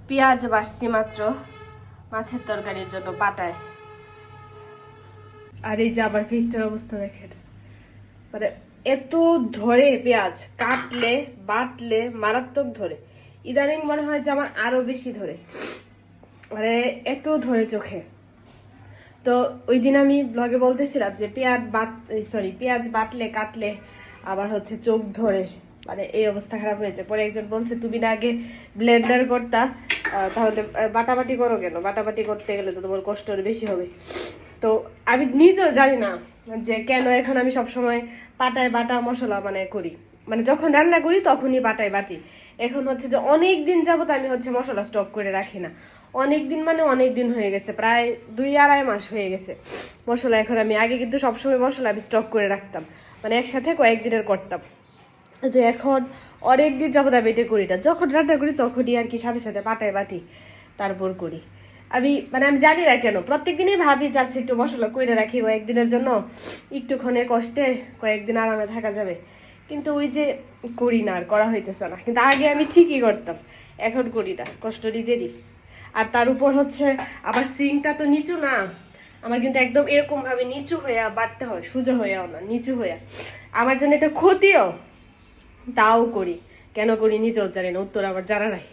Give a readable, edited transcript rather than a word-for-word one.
পেঁয়াজ বাটছি মাত্র মাছের তরকারির জন্য পাটায়। আর এই যে আবার ফিস্টের অবস্থা দেখেন, মানে এত ধরে পেঁয়াজ, কাটলে বাটলে মারাত্মক ধরে। ইদানিং মনে হয় যে আমার আরো বেশি ধরে, মানে এত ধরে চোখে। তো ওই দিন আমি ব্লগে বলতেছিলাম যে পেঁয়াজ বাটলে কাটলে আবার হচ্ছে চোখ ধরে, মানে এই অবস্থা খারাপ হয়েছে। পরে একজন বলছে তুমি না আগে ব্লেন্ডার করতা, তাহলে বাটাবাটি করো কেন? বাটাবাটি করতে গেলে তো তোমার কষ্ট বেশি হবে। তো আমি নিজেও জানি না যে কেন এখন আমি সবসময় পাটায় বাটা মশলা মানে করি, মানে যখন রান্না করি তখনই পাটায় বাটি। এখন হচ্ছে যে অনেক দিন যাবত আমি হচ্ছে মশলা স্টক করে রাখি না। অনেক দিন মানে অনেক দিন হয়ে গেছে, প্রায় 2-2.5 মাস হয়ে গেছে মশলা। এখন আমি আগে কিন্তু সবসময় মশলা আমি স্টক করে রাখতাম, মানে একসাথে কয়েকদিনের করতাম। তো এখন অনেক দিন যাবত আমি এটা করি না, যখন রান্না করি তখনই আর কি সাথে সাথে পাটায় বাটি তারপর করি। আমি জানি না কেন প্রত্যেকদিনই ভাবি যাচ্ছে একটু মশলা কইরে রাখি কয়েকদিনের জন্য, একটুক্ষণের কষ্টে কয়েকদিন আরামে থাকা যাবে, কিন্তু ওই যে করি না, আর করা হইতেছে না। কিন্তু আগে আমি ঠিকই করতাম, এখন করি না, কষ্ট নিজেরই। আর তার উপর হচ্ছে আবার সিঙ্কটা তো নিচু না, আমার কিন্তু একদম এরকম ভাবে নিচু হইয়া বাড়তে হয়, সোজা হইয়াও না, নিচু হইয়া। আমার জন্য এটা ক্ষতিও, তাও করি। কেন করি নিজেও জানি না, উত্তর আমার জানা নাই।